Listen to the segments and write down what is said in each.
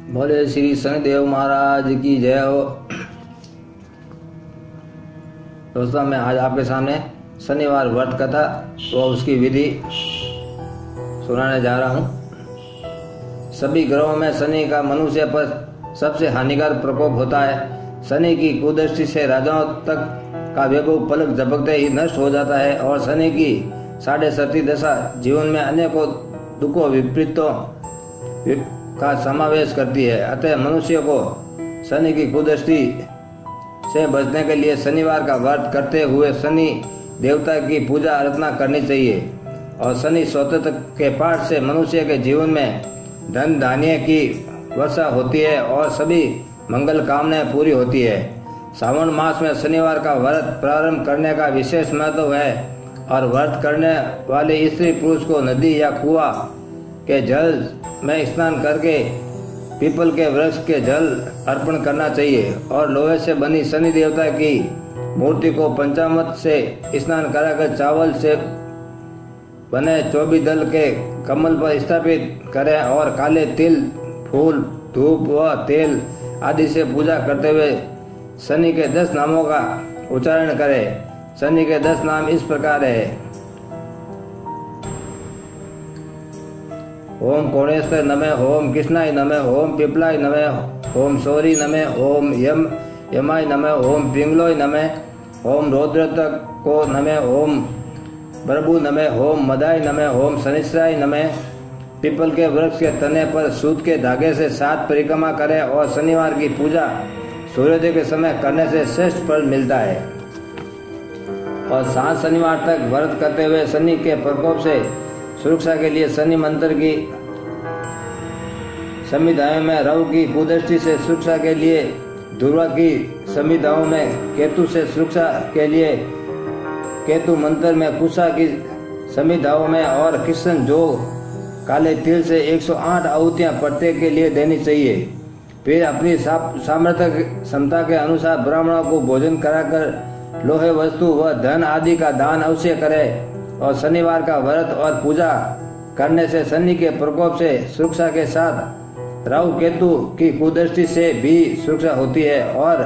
बोले श्री शनिदेव महाराज की जय हो। दोस्तों, मैं आज आपके सामने शनिवार व्रत कथा व उसकी विधि सुनाने जा रहा हूँ। सभी ग्रहों में शनि का मनुष्य पर सबसे हानिकारक प्रकोप होता है। शनि की कुदृष्टि से राजाओं तक का वैभव पलक झपकते ही नष्ट हो जाता है और शनि की 7.5 दशा जीवन में अनेकों दुखों विपरीतों का समावेश करती है। अतः मनुष्य को शनि की कुदृष्टि से बचने के लिए शनिवार का व्रत करते हुए शनि देवता की पूजा अर्चना करनी चाहिए। और शनि स्तोत्र के पाठ से मनुष्य के जीवन में धन धान्य की वर्षा होती है और सभी मंगल कामनाएं पूरी होती है। सावन मास में शनिवार का व्रत प्रारंभ करने का विशेष महत्व है और व्रत करने वाले स्त्री पुरुष को नदी या कुआं के जल में स्नान करके पीपल के वृक्ष के जल अर्पण करना चाहिए और लोहे से बनी शनि देवता की मूर्ति को पंचामृत से स्नान कराकर चावल से बने 24 दल के कमल पर स्थापित करें और काले तिल, फूल, धूप व तेल आदि से पूजा करते हुए शनि के 10 नामों का उच्चारण करें। शनि के 10 नाम इस प्रकार है: ओम कोणेश्वर नमः, ओम कृष्णाय नमः, ओम पिपलाय नमः, ओम शौरी नमः, ओम यमाय नमः, ओम पिंगलोय नमः, ओम रौद्रतक को नमः, ओम प्रभु नमः, ओम मदाय नमः, ओम शनिश्चराय नमः। पीपल के वृक्ष के तने पर सूत के धागे से 7 परिक्रमा करें और शनिवार की पूजा सूर्योदय के समय करने से श्रेष्ठ फल मिलता है। और 7 शनिवार तक व्रत करते हुए शनि के प्रकोप से सुरक्षा के लिए शनि मंत्र की संविधाओं में रवि की कुदृष्टि से सुरक्षा के लिए, ध्रुव की संविधाओं में केतु से सुरक्षा के लिए केतु मंत्र में कुशा की संविधाओं में और कृष्ण जो काले तिल से 108 आहुतियां प्रत्येक के लिए देनी चाहिए। फिर अपनी सामर्थ्य क्षमता के अनुसार ब्राह्मणों को भोजन कराकर लोहे वस्तु व धन आदि का दान अवश्य करें। और शनिवार का व्रत और पूजा करने से शनि के प्रकोप से सुरक्षा के साथ राहु केतु की कुदृष्टि से भी सुरक्षा होती है और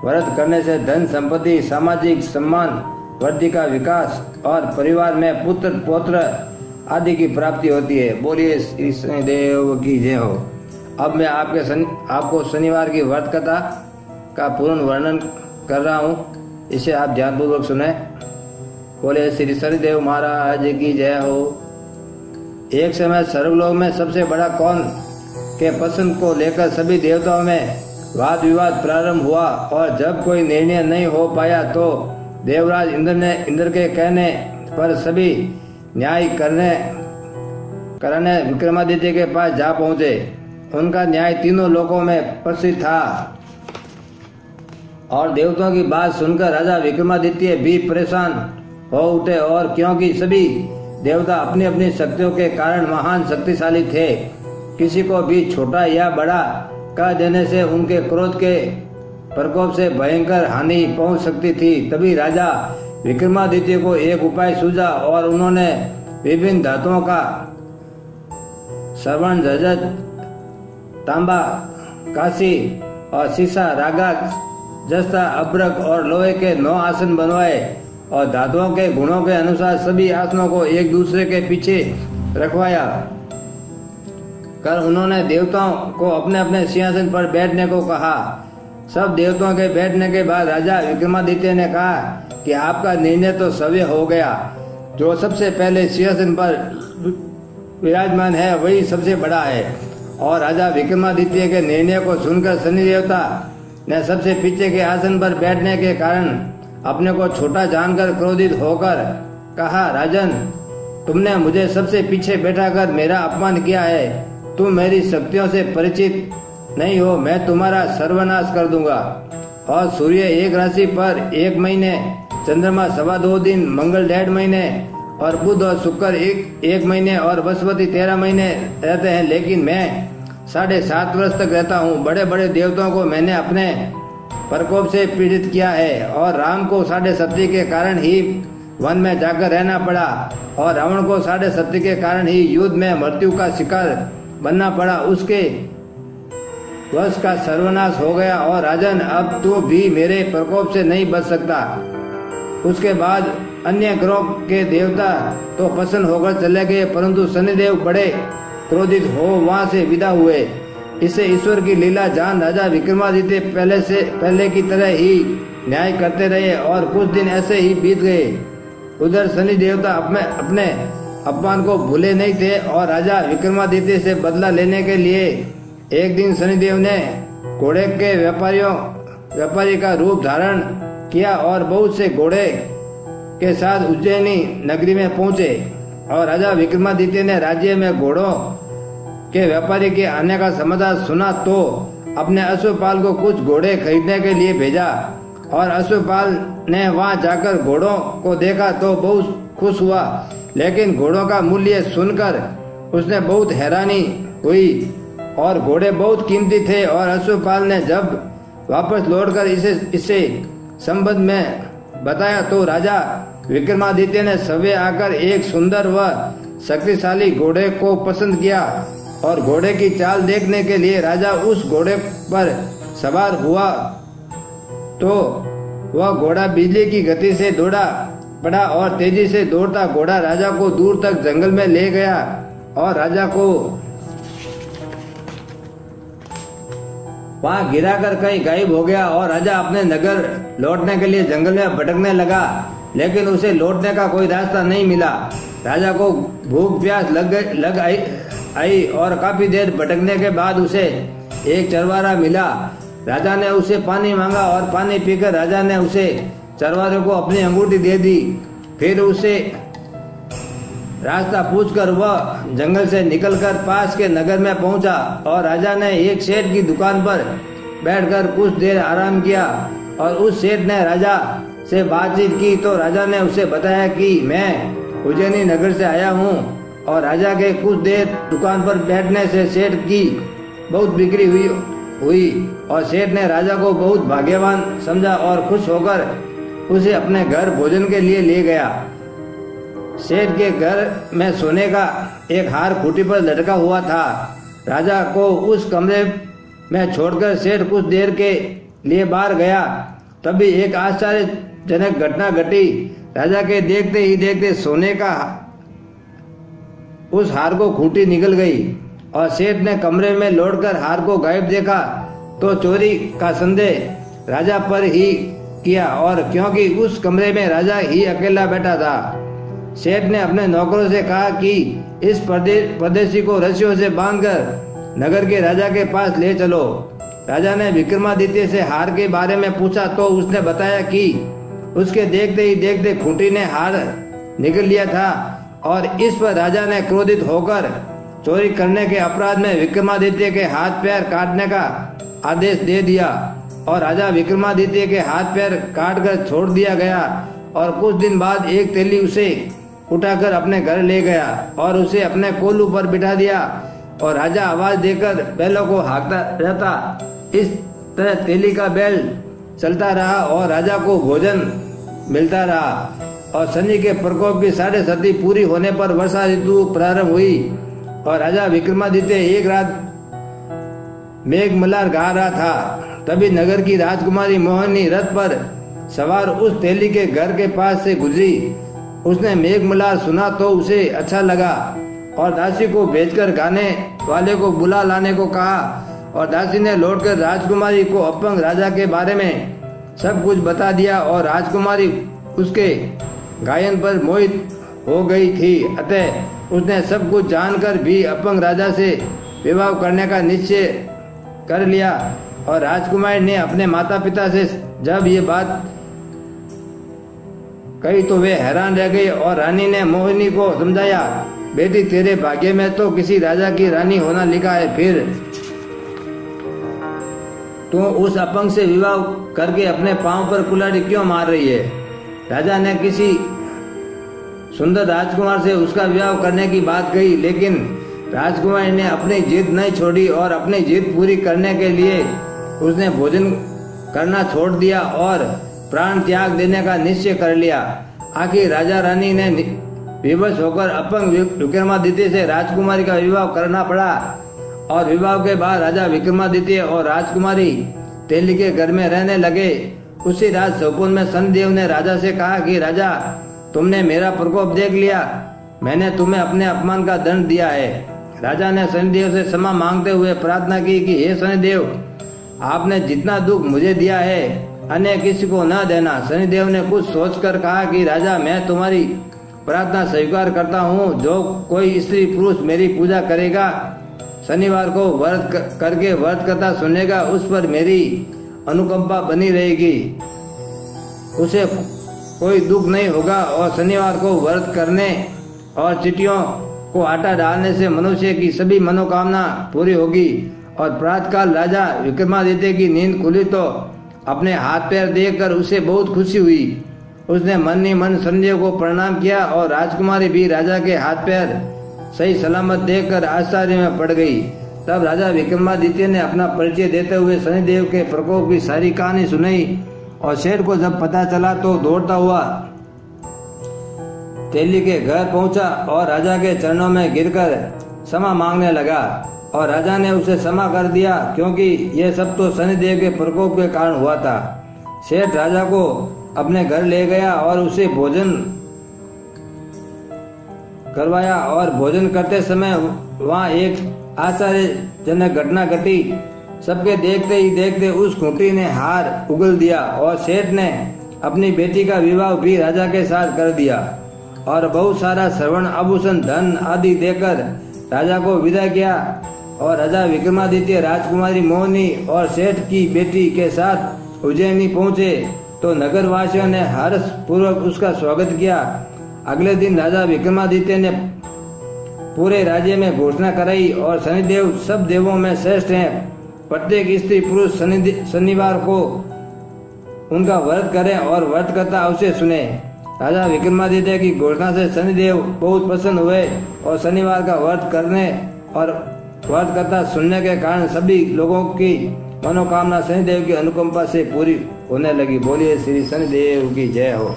व्रत करने से धन संपत्ति, सामाजिक सम्मान, वृद्धि का विकास और परिवार में पुत्र पौत्र आदि की प्राप्ति होती है। बोलिए श्री शनिदेव की जय हो। अब मैं आपको शनिवार की व्रत कथा का पूर्ण वर्णन कर रहा हूँ, इसे आप ध्यानपूर्वक सुने। बोले श्री शनिदेव महाराज की जय हो। एक समय स्वर्गलोक में सबसे बड़ा कौन के प्रश्न को लेकर सभी देवताओं में वाद विवाद प्रारंभ हुआ और जब कोई निर्णय नहीं हो पाया तो देवराज इंद्र के कहने पर सभी न्याय कराने विक्रमादित्य के पास जा पहुंचे। उनका न्याय तीनों लोकों में प्रसिद्ध था और देवताओं की बात सुनकर राजा विक्रमादित्य भी परेशान हो उठे। और क्योंकि सभी देवता अपनी अपनी शक्तियों के कारण महान शक्तिशाली थे, किसी को भी छोटा या बड़ा कह देने से उनके क्रोध के प्रकोप से भयंकर हानि पहुंच सकती थी। तभी राजा विक्रमादित्य को एक उपाय सूझा और उन्होंने विभिन्न धातुओं का श्रवण, रजत, तांबा, कांसी और सीसा, रागा, जस्ता, अब्रक और लोहे के 9 आसन बनवाए और धातुओं के गुणों के अनुसार सभी आसनों को एक दूसरे के पीछे रखवाया कर उन्होंने देवताओं को अपने अपने सिंहासन पर बैठने को कहा। सब देवताओं के बैठने के बाद राजा विक्रमादित्य ने कहा कि आपका निर्णय तो सव्य हो गया। जो सबसे पहले सिंहासन पर विराजमान है वही सबसे बड़ा है। और राजा विक्रमादित्य के निर्णय को सुनकर शनि देवता ने सबसे पीछे के आसन पर बैठने के कारण अपने को छोटा जानकर क्रोधित होकर कहा, राजन, तुमने मुझे सबसे पीछे बैठाकर मेरा अपमान किया है। तुम मेरी शक्तियों से परिचित नहीं हो, मैं तुम्हारा सर्वनाश कर दूंगा। और सूर्य एक राशि पर 1 महीने, चंद्रमा 2.25 दिन, मंगल 1.5 महीने और बुध और शुक्र एक महीने और बृहस्पति 13 महीने रहते हैं, लेकिन मैं 7.5 वर्ष तक रहता हूँ। बड़े बड़े देवताओं को मैंने अपने प्रकोप से पीड़ित किया है और राम को 7.5 के कारण ही वन में जाकर रहना पड़ा और रावण को 7.5 के कारण ही युद्ध में मृत्यु का शिकार बनना पड़ा। उसके वश का सर्वनाश हो गया और राजन अब तू भी मेरे प्रकोप से नहीं बच सकता। उसके बाद अन्य ग्रहों के देवता तो प्रसन्न होकर चले गए, परंतु शनिदेव बड़े क्रोधित हो वहां से विदा हुए। इससे ईश्वर की लीला जान राजा विक्रमादित्य पहले की तरह ही न्याय करते रहे और कुछ दिन ऐसे ही बीत गए। उधर शनि देवता अपने अपमान को भूले नहीं थे और राजा विक्रमादित्य से बदला लेने के लिए एक दिन शनिदेव ने घोड़े के व्यापारी का रूप धारण किया और बहुत से घोड़े के साथ उज्जैनी नगरी में पहुंचे। और राजा विक्रमादित्य ने राज्य में घोड़ों के व्यापारी के आने का समाचार सुना तो अपने अश्वपाल को कुछ घोड़े खरीदने के लिए भेजा। और अश्वपाल ने वहां जाकर घोड़ों को देखा तो बहुत खुश हुआ, लेकिन घोड़ों का मूल्य सुनकर उसने बहुत हैरानी हुई और घोड़े बहुत कीमती थे। और अश्वपाल ने जब वापस लौटकर इसे संबंध में बताया तो राजा विक्रमादित्य ने सवेरे आकर एक सुंदर व शक्तिशाली घोड़े को पसंद किया और घोड़े की चाल देखने के लिए राजा उस घोड़े पर सवार हुआ तो वह घोड़ा बिजली की गति से दौड़ा पड़ा और तेजी से दौड़ता घोड़ा राजा को दूर तक जंगल में ले गया और राजा को वहां गिराकर कहीं गायब हो गया। और राजा अपने नगर लौटने के लिए जंगल में भटकने लगा, लेकिन उसे लौटने का कोई रास्ता नहीं मिला। राजा को भूख प्यास लग आई और काफी देर भटकने के बाद उसे एक चरवारा मिला। राजा ने उसे पानी मांगा और पानी पीकर राजा ने उसे चरवारे को अपनी अंगूठी दे दी। फिर उसे रास्ता पूछकर वह जंगल से निकलकर पास के नगर में पहुंचा और राजा ने एक सेठ की दुकान पर बैठकर कुछ देर आराम किया। और उस सेठ ने राजा से बातचीत की तो राजा ने उसे बताया कि मैं उज्जैनी नगर से आया हूं। और राजा के कुछ देर दुकान पर बैठने से सेठ की बहुत बिक्री हुई और सेठ ने राजा को बहुत भाग्यवान समझा और खुश होकर उसे अपने घर भोजन के लिए ले गया। सेठ के घर में सोने का एक हार खूंटी पर लटका हुआ था। राजा को उस कमरे में छोड़कर सेठ कुछ देर के लिए बाहर गया। तभी एक आश्चर्यजनक घटना घटी। राजा के देखते ही देखते सोने का उस हार को खूंटी निकल गई और सेठ ने कमरे में लौटकर हार को गायब देखा तो चोरी का संदेह राजा पर ही किया। और क्योंकि उस कमरे में राजा ही अकेला बैठा था, सेठ ने अपने नौकरों से कहा कि इस परदेशी को रस्सियों से बांधकर नगर के राजा के पास ले चलो। राजा ने विक्रमादित्य से हार के बारे में पूछा तो उसने बताया कि उसके देखते ही देखते खूंटी ने हार निकल लिया था। और इस पर राजा ने क्रोधित होकर चोरी करने के अपराध में विक्रमादित्य के हाथ पैर काटने का आदेश दे दिया। और राजा विक्रमादित्य के हाथ पैर काटकर छोड़ दिया गया। और कुछ दिन बाद एक तेली उसे उठाकर अपने घर ले गया और उसे अपने कोल्हू पर बिठा दिया। और राजा आवाज देकर बैलों को हाँकता रहता। इस तरह तेली का बैल चलता रहा और राजा को भोजन मिलता रहा। और शनि के प्रकोप की 7.5 पूरी होने पर वर्षा ऋतु प्रारंभ हुई और राजा विक्रमादित्य एक रात मेघमल्हार गा रहा था। तभी नगर की राजकुमारी मोहिनी रथ पर सवार उस तेली के घर के पास से गुजरी। उसने मेघमल्हार सुना तो उसे अच्छा लगा और दासी को भेजकर गाने वाले को बुला लाने को कहा। और दासी ने लौटकर राजकुमारी को अपंग राजा के बारे में सब कुछ बता दिया और राजकुमारी उसके गायन पर मोहित हो गई थी। अतः उसने सब कुछ जानकर भी अपंग राजा से विवाह करने का निश्चय कर लिया। और राजकुमारी ने अपने माता पिता से जब ये बात कही तो वे हैरान रह गए। और रानी ने मोहिनी को समझाया, बेटी तेरे भाग्य में तो किसी राजा की रानी होना लिखा है, फिर तू उस अपंग से विवाह करके अपने पांव पर कुल्हाड़ी क्यों मार रही है। राजा ने किसी सुंदर राजकुमार से उसका विवाह करने की बात कही, लेकिन राजकुमारी ने अपनी जिद नहीं छोड़ी और अपनी जिद पूरी करने के लिए उसने भोजन करना छोड़ दिया और प्राण त्याग देने का निश्चय कर लिया। आखिर राजा रानी ने विवश होकर अपंग विक्रमादित्य से राजकुमारी का विवाह करना पड़ा और विवाह के बाद राजा विक्रमादित्य और राजकुमारी तेली के घर में रहने लगे। उसी रात स्वप्न में शनिदेव ने राजा से कहा कि राजा, तुमने मेरा प्रकोप देख लिया, मैंने तुम्हें अपने अपमान का दंड दिया है। राजा ने शनिदेव से क्षमा मांगते हुए प्रार्थना की कि हे शनिदेव, आपने जितना दुख मुझे दिया है अन्य किसी को न देना। शनिदेव ने कुछ सोचकर कहा कि राजा, मैं तुम्हारी प्रार्थना स्वीकार करता हूँ। जो कोई स्त्री पुरुष मेरी पूजा करेगा, शनिवार को व्रत करके व्रत कथा सुनेगा, उस पर मेरी अनुकंपा बनी रहेगी, उसे कोई दुख नहीं होगा। और शनिवार को व्रत करने और चिट्ठियों को आटा डालने से मनुष्य की सभी मनोकामना पूरी होगी। और प्रातःकाल राजा विक्रमादित्य की नींद खुली तो अपने हाथ पैर देखकर उसे बहुत खुशी हुई। उसने मन ही मन शनिदेव को प्रणाम किया और राजकुमारी भी राजा के हाथ पैर सही सलामत देखकर आश्चर्य में पड़ गई। तब राजा विक्रमादित्य ने अपना परिचय देते हुए शनिदेव के प्रकोप की सारी कहानी सुनाई। और सेठ को जब पता चला तो दौड़ता हुआ तेली के घर पहुंचा और राजा के चरणों में गिरकर क्षमा मांगने लगा। और राजा ने उसे क्षमा कर दिया, क्योंकि यह सब तो शनिदेव के प्रकोप के कारण हुआ था। सेठ राजा को अपने घर ले गया और उसे भोजन करवाया। और भोजन करते समय वहाँ एक आश्चर्यजनक घटना घटी। सबके देखते ही देखते उस खूंटी ने हार उगल दिया और सेठ ने अपनी बेटी का विवाह भी राजा के साथ कर दिया और बहुत सारा श्रवण आभूषण धन आदि देकर राजा को विदा किया। और राजा विक्रमादित्य राजकुमारी मोहिनी और सेठ की बेटी के साथ उज्जैनी पहुँचे तो नगर वासियों ने हर्ष पूर्वक उसका स्वागत किया। अगले दिन राजा विक्रमादित्य ने पूरे राज्य में घोषणा कराई और शनिदेव सब देवों में श्रेष्ठ हैं। प्रत्येक स्त्री पुरुष शनिवार को उनका व्रत करें और व्रत कथा उसे सुने। राजा विक्रमादित्य की घोषणा से शनिदेव बहुत प्रसन्न हुए और शनिवार का व्रत करने और व्रत कथा सुनने के कारण सभी लोगों की मनोकामना शनिदेव की अनुकंपा से पूरी होने लगी। बोलिए श्री शनिदेव की जय हो।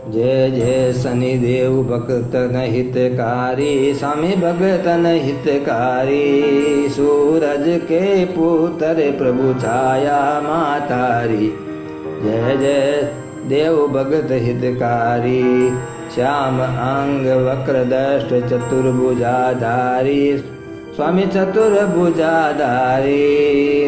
जय जय शनिदेव भक्तन हितकारी, स्वामी भगतन हितकारी। सूरज के पुत्र प्रभु छाया मातारी, जय जय देव भगत हितकारी। श्याम अंग वक्र दष्ट चतुर्भुजाधारी, स्वामी चतुर्भुजाधारी।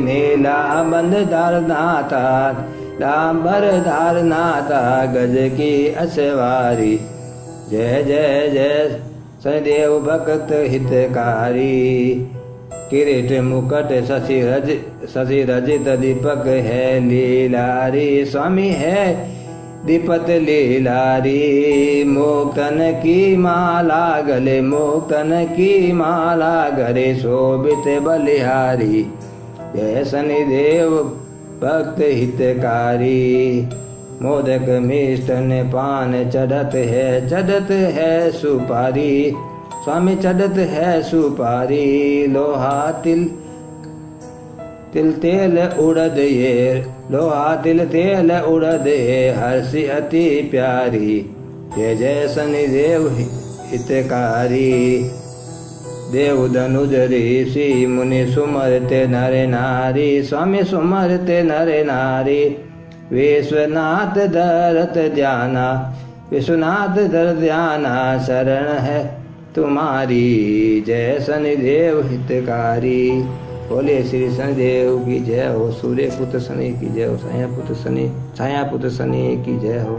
नीला बंध धारनाथा, डांबर धारनाथा, गज की असवारी। जय जय जय शनिदेव भक्त हितकारी। किरीट मुकुट शशि रजित दीपक है लीलारी, स्वामी है दीपत लीलारी। मुक्तन की माला गले, मुक्तन की माला गले, शोभित बलिहारी। जय शनिदेव भक्त हितकारी। मोदक मिष्टन पान चढ़त है सुपारी, स्वामी चढ़त है सुपारी। लोहा तिल तेल उड़द ये, लोहा तिल तेल उड़द ये, हर्षि अति प्यारी। जय जय शनिदेव हितकारी। देव धनुज ऋषि मुनि सुमरते नर नारी, स्वामी सुमरते नर नारी। विश्वनाथ धरत ध्याना, विश्वनाथ धर ध्याना, शरण है तुम्हारी। जय शनिदेव हितकारी। बोले श्री शनिदेव की जय हो। सूर्य पुत्र शनि की जय हो। छाया पुत्र शनि की जय हो।